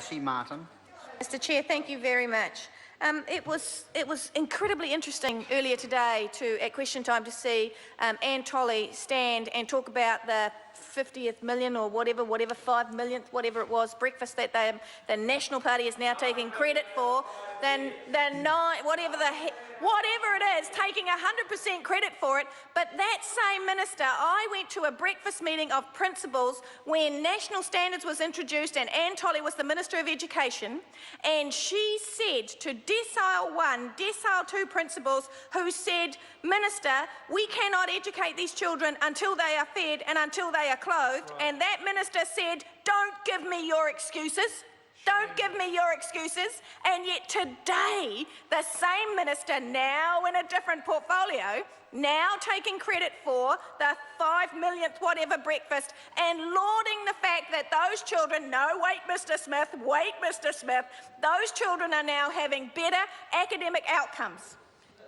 C. Martin. Mr. Chair, thank you very much. It was incredibly interesting earlier today at question time to see Anne Tolley stand and talk about the 50th million or whatever 5 millionth, whatever it was, breakfast that the National Party is now taking credit for, whatever it is, taking 100% credit for it. But that same minister, I went to a breakfast meeting of principals when national standards was introduced and Anne Tolley was the Minister of Education, and she said to Decile 1, Decile 2 principals who said, Minister, we cannot educate these children until they are fed and until they are clothed, and that minister said, don't give me your excuses. Don't give me your excuses. And yet today, the same minister, now in a different portfolio, now taking credit for the 5 millionth whatever breakfast and lauding the fact that those children, no, wait, Mr. Smith, those children are now having better academic outcomes.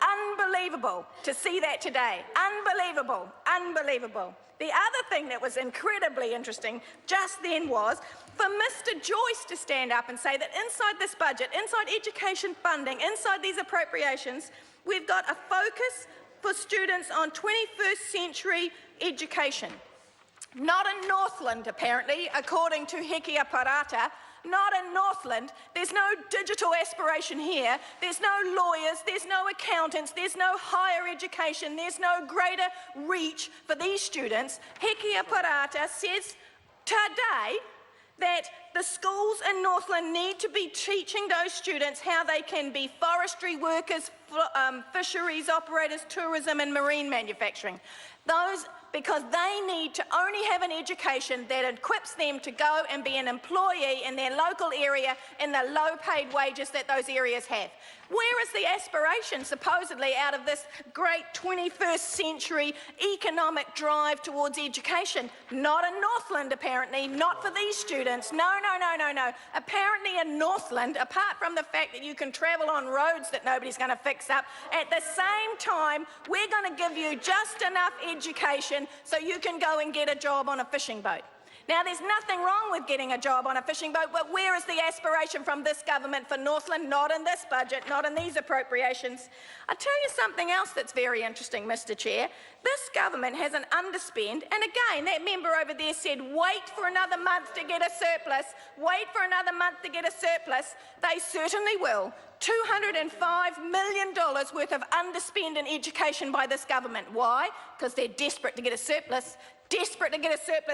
Unbelievable to see that today. Unbelievable, unbelievable. The other thing that was incredibly interesting just then was for Mr. Joyce to stand up and say that inside this budget, inside education funding, inside these appropriations, we've got a focus for students on 21st century education. Not in Northland, apparently, according to Hekia Parata. Not in Northland. There's no digital aspiration here. There's no lawyers, there's no accountants, there's no higher education, there's no greater reach for these students. Hekia Parata says today that the schools in Northland need to be teaching those students how they can be forestry workers, fisheries operators, tourism and marine manufacturing. Because they need to only have an education that equips them to go and be an employee in their local area in the low-paid wages that those areas have. Where is the aspiration, supposedly, out of this great 21st century economic drive towards education? Not in Northland, apparently, not for these students. No. Apparently in Northland, apart from the fact that you can travel on roads that nobody's going to fix up, at the same time, we're going to give you just enough education so you can go and get a job on a fishing boat. Now, there's nothing wrong with getting a job on a fishing boat, but where is the aspiration from this government for Northland? Not in this budget, not in these appropriations. I'll tell you something else that's very interesting, Mr. Chair. This government has an underspend, and again, that member over there said, wait for another month to get a surplus, wait for another month to get a surplus. They certainly will. $205 million worth of underspend in education by this government. Why? Because they're desperate to get a surplus.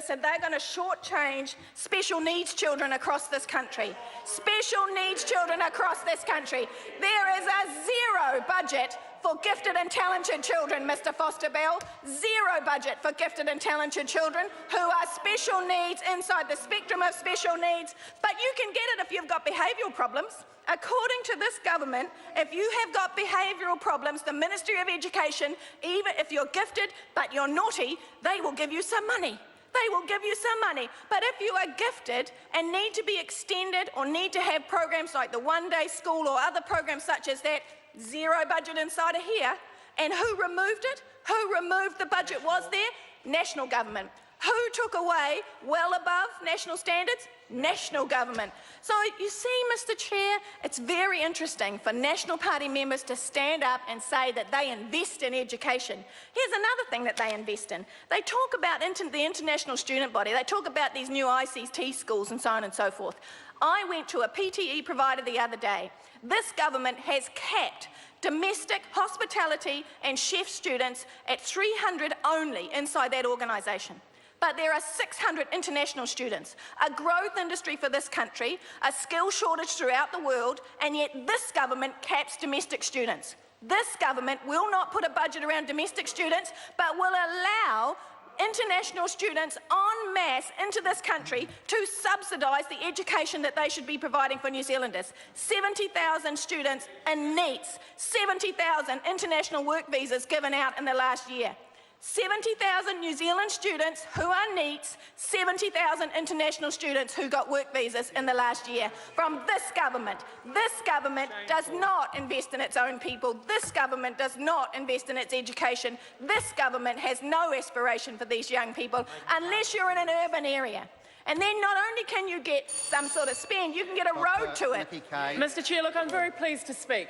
And they're going to shortchange special needs children across this country. Special needs children across this country. There is a zero budget for gifted and talented children, Mr. Foster-Bell. Zero budget for gifted and talented children who are special needs inside the spectrum of special needs. But you can get it if you've got behavioural problems. According to this government, if you have got behavioural problems, the Ministry of Education, even if you're gifted but you're naughty, they will give you some money. They will give you some money. But if you are gifted and need to be extended or need to have programs like the one-day school or other programs such as that, zero budget inside of here. And who removed it? Who removed the budget was there? National government. Who took away well above national standards? National government. So you see, Mr. Chair, it's very interesting for National Party members to stand up and say that they invest in education. Here's another thing that they invest in. They talk about the International Student Body. They talk about these new ICT schools and so on and so forth. I went to a PTE provider the other day. This government has capped domestic hospitality and chef students at 300 only inside that organisation. But there are 600 international students, a growth industry for this country, a skill shortage throughout the world, and yet this government caps domestic students. This government will not put a budget around domestic students, but will allow international students en masse into this country to subsidise the education that they should be providing for New Zealanders. 70,000 students in NEETs, 70,000 international work visas given out in the last year. 70,000 New Zealand students who are NEETs, 70,000 international students who got work visas in the last year from this government. This government does not invest in its own people. This government does not invest in its education. This government has no aspiration for these young people unless you're in an urban area. And then not only can you get some sort of spend, you can get a road to it. Nikki Kaye. Mr Chair, look, I'm very pleased to speak.